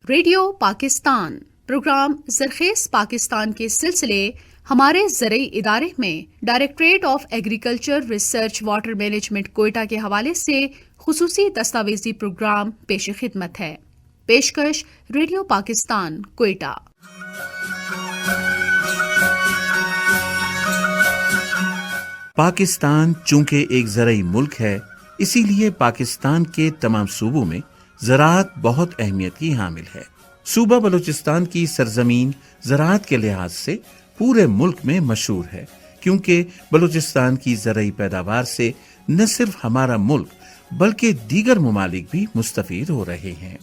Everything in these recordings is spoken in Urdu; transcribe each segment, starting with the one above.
ریڈیو پاکستان پروگرام زرخیز پاکستان کے سلسلے ہمارے زرعی ادارے میں directorate of agriculture research water management Quetta کے حوالے سے خصوصی دستاویزی پروگرام پیش خدمت ہے۔ پیشکش ریڈیو پاکستان کوئٹہ۔ پاکستان چونکہ ایک زرعی ملک ہے، اسی لیے پاکستان کے تمام صوبوں میں زراعت بہت اہمیت کی حامل ہے۔ صوبہ بلوچستان کی سرزمین زراعت کے لحاظ سے پورے ملک میں مشہور ہے، کیونکہ بلوچستان کی زرعی پیداوار سے نہ صرف ہمارا ملک بلکہ دیگر ممالک بھی مستفید ہو رہے ہیں۔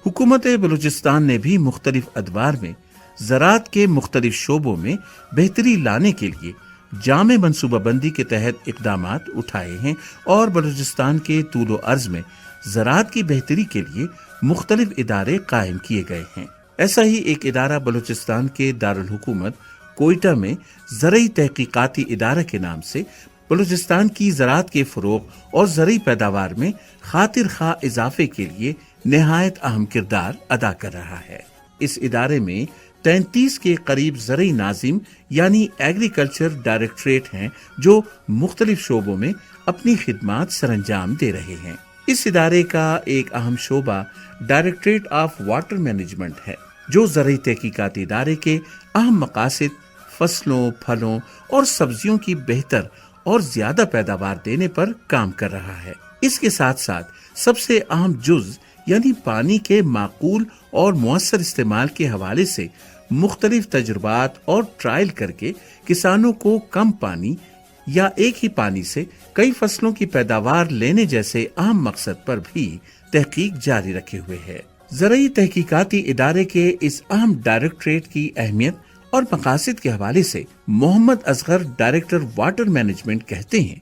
حکومت بلوچستان نے بھی مختلف ادوار میں زراعت کے مختلف شعبوں میں بہتری لانے کے لیے جامع منصوبہ بندی کے تحت اقدامات اٹھائے ہیں اور بلوچستان کے طول و عرض میں زراعت کی بہتری کے لیے مختلف ادارے قائم کیے گئے ہیں۔ ایسا ہی ایک ادارہ بلوچستان کے دارالحکومت کوئٹہ میں زرعی تحقیقاتی ادارہ کے نام سے بلوچستان کی زراعت کے فروغ اور زرعی پیداوار میں خاطر خواہ اضافے کے لیے نہایت اہم کردار ادا کر رہا ہے۔ اس ادارے میں 33 کے قریب زرعی ناظم یعنی ایگریکلچر ڈائریکٹریٹ ہیں جو مختلف شعبوں میں اپنی خدمات سر انجام دے رہے ہیں۔ اس ادارے کا ایک اہم شعبہ ڈائریکٹریٹ آف واٹر مینجمنٹ ہے، جو زرعی تحقیقاتی ادارے کے اہم مقاصد فصلوں، پھلوں اور سبزیوں کی بہتر اور زیادہ پیداوار دینے پر کام کر رہا ہے۔ اس کے ساتھ ساتھ سب سے اہم جز یعنی پانی کے معقول اور مؤثر استعمال کے حوالے سے مختلف تجربات اور ٹرائل کر کے کسانوں کو کم پانی یا ایک ہی پانی سے کئی فصلوں کی پیداوار لینے جیسے اہم مقصد پر بھی تحقیق جاری رکھے ہوئے ہے۔ زرعی تحقیقاتی ادارے کے اس اہم ڈائریکٹریٹ کی اہمیت اور مقاصد کے حوالے سے Muhammad Asghar director water management کہتے ہیں۔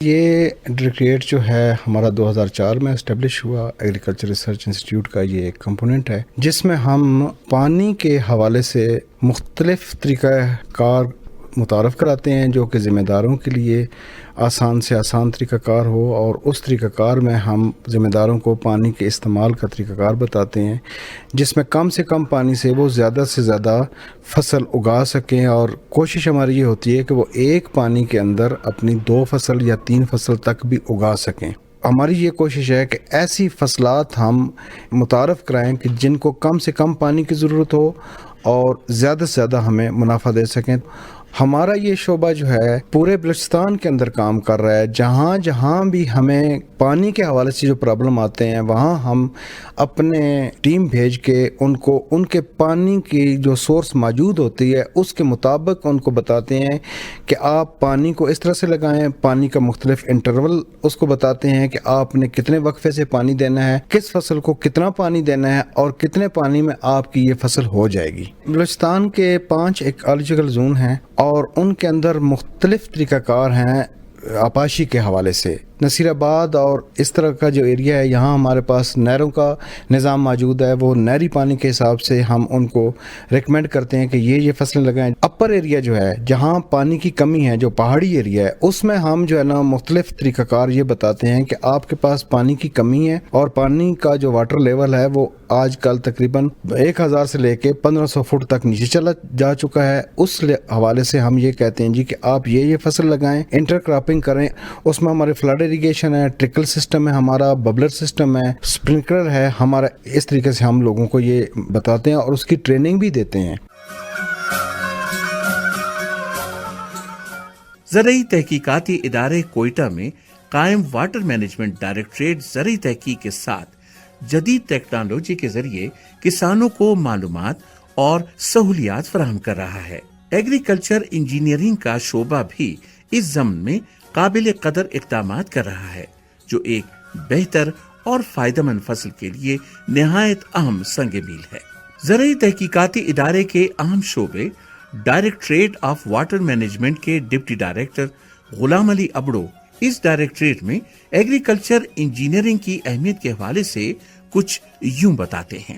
یہ ڈائریکٹریٹ جو ہے ہمارا 2004 میں اسٹیبلش ہوا، ایگریکلچر ریسرچ انسٹیٹیوٹ کا یہ ایک کمپوننٹ ہے، جس میں ہم پانی کے حوالے سے مختلف طریقہ کار متعارف کراتے ہیں جو کہ ذمہ داروں کے لیے آسان سے آسان طریقہ کار ہو، اور اس طریقہ کار میں ہم ذمہ داروں کو پانی کے استعمال کا طریقہ کار بتاتے ہیں جس میں کم سے کم پانی سے وہ زیادہ سے زیادہ فصل اگا سکیں، اور کوشش ہماری یہ ہوتی ہے کہ وہ ایک پانی کے اندر اپنی 2 فصل یا 3 فصل تک بھی اگا سکیں۔ ہماری یہ کوشش ہے کہ ایسی فصلات ہم متعارف کرائیں کہ جن کو کم سے کم پانی کی ضرورت ہو اور زیادہ سے زیادہ ہمیں منافع دے سکیں۔ ہمارا یہ شعبہ جو ہے پورے بلوچستان کے اندر کام کر رہا ہے، جہاں جہاں بھی ہمیں پانی کے حوالے سے جو پرابلم آتے ہیں وہاں ہم اپنے ٹیم بھیج کے ان کو ان کے پانی کی جو سورس موجود ہوتی ہے اس کے مطابق ان کو بتاتے ہیں کہ آپ پانی کو اس طرح سے لگائیں، پانی کا مختلف انٹرول اس کو بتاتے ہیں کہ آپ نے کتنے وقفے سے پانی دینا ہے، کس فصل کو کتنا پانی دینا ہے اور کتنے پانی میں آپ کی یہ فصل ہو جائے گی۔ بلوچستان کے 5 ایکالوجیکل زون ہیں اور ان کے اندر مختلف طریقہ کار ہیں آپاشی کے حوالے سے۔ نصیر آباد اور اس طرح کا جو ایریا ہے یہاں ہمارے پاس نہروں کا نظام موجود ہے، وہ نہری پانی کے حساب سے ہم ان کو ریکمینڈ کرتے ہیں کہ یہ فصلیں لگائیں۔ اپر ایریا جو ہے جہاں پانی کی کمی ہے، جو پہاڑی ایریا ہے، اس میں ہم جو ہے نا مختلف طریقہ کار یہ بتاتے ہیں کہ آپ کے پاس پانی کی کمی ہے اور پانی کا جو واٹر لیول ہے وہ آج کل تقریباً 1000 سے لے کے 1500 فٹ تک نیچے چلا جا چکا ہے۔ اس حوالے سے ہم یہ کہتے ہیں جی کہ آپ یہ فصل لگائیں، انٹر کراپنگ کریں۔ اس میں ہمارے فلڈ اریگیشن ہے، ٹرکل سسٹم ہے، ہمارا ببلر سسٹم ہے، اسپرنکلر ہے ہمارا۔ اس طریقے سے ہم لوگوں کو یہ بتاتے ہیں اور اس کی ٹریننگ بھی دیتے ہیں۔ زرعی تحقیقاتی ادارے کوئٹہ میں قائم واٹر مینجمنٹ ڈائریکٹریٹ زرعی تحقیق کے ساتھ جدید ٹیکنالوجی کے ذریعے کسانوں کو معلومات اور سہولیات فراہم کر رہا ہے۔ ایگریکلچر انجینئرنگ کا شعبہ بھی اس ضمن میں قابل قدر اقدامات کر رہا ہے، جو ایک بہتر اور فائدہ مند فصل کے لیے نہایت اہم سنگ میل ہے۔ زرعی تحقیقاتی ادارے کے اہم شعبے ڈائریکٹریٹ آف واٹر مینجمنٹ کے ڈپٹی ڈائریکٹر غلام علی ابڑو اس ڈائریکٹریٹ میں ایگریکلچر انجینئرنگ کی اہمیت کے حوالے سے کچھ یوں بتاتے ہیں۔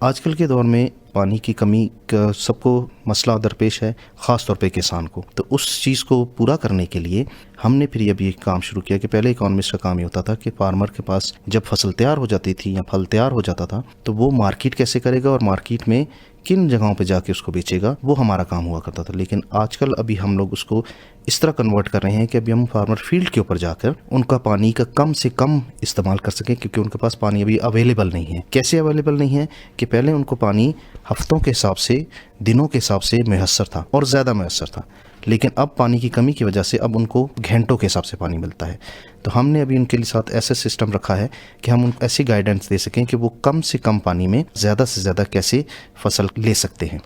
آج کل کے دور میں پانی کی کمی کا سب کو مسئلہ درپیش ہے، خاص طور پہ کسان کو. تو اس چیز کو پورا کرنے کے لیے ہم نے پھر اب یہ کام شروع کیا کہ پہلے اکانومسٹ کا کام یہ ہوتا تھا کہ فارمر کے پاس جب فصل تیار ہو جاتی تھی یا پھل تیار ہو جاتا تھا تو وہ مارکیٹ کیسے کرے گا اور مارکیٹ میں کن جگہوں پہ جا کے اس کو بیچے گا، وہ ہمارا کام ہوا کرتا تھا. لیکن آج کل ابھی ہم لوگ اس کو اس طرح کنورٹ کر رہے ہیں کہ ابھی ہم فارمر فیلڈ کے اوپر جا کر ان کا پانی کا کم سے کم استعمال کر سکیں، کیونکہ ان کے پاس پانی ابھی اویلیبل نہیں ہے. کیسے اویلیبل نہیں ہے کہ پہلے ان کو پانی ہفتوں کے حساب سے، دنوں کے حساب سے میسر تھا اور زیادہ میسر تھا، لیکن اب پانی کی کمی کی وجہ سے اب ان کو گھنٹوں کے حساب سے پانی ملتا ہے. تو ہم نے ابھی ان کے ساتھ ایسا سسٹم رکھا ہے کہ ہم ان کو ایسی گائیڈنس دے سکیں کہ وہ کم سے کم پانی میں زیادہ سے زیادہ کیسے فصل لے سکتے ہیں.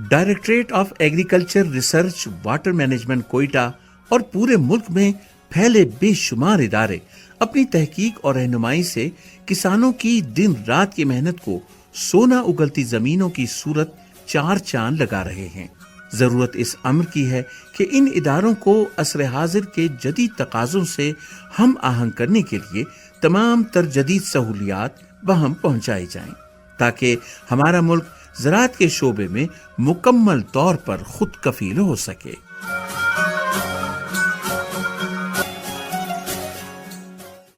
Directorate of agriculture research water management Quetta اور پورے ملک میں پھیلے بے شمار ادارے اپنی تحقیق اور رہنمائی سے کسانوں کی دن رات کی محنت کو سونا اگلتی زمینوں کی صورت چار چاند لگا رہے ہیں. ضرورت اس امر کی ہے کہ ان اداروں کو عصر حاضر کے جدید تقاضوں سے ہم آہنگ کرنے کے لیے تمام تر جدید سہولیات وہاں پہنچائی جائیں تاکہ ہمارا ملک زراعت کے شعبے میں مکمل طور پر خود کفیل ہو سکے.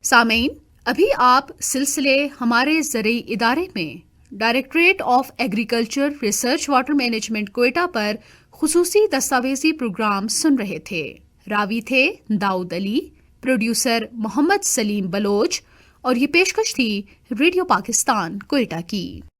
سامعین، ابھی آپ سلسلے ہمارے زرعی ادارے میں directorate of agriculture research water management Quetta پر خصوصی دستاویزی پروگرام سن رہے تھے. راوی تھے داؤد علی، پروڈیوسر محمد سلیم بلوچ، اور یہ پیشکش تھی ریڈیو پاکستان کوئٹہ کی.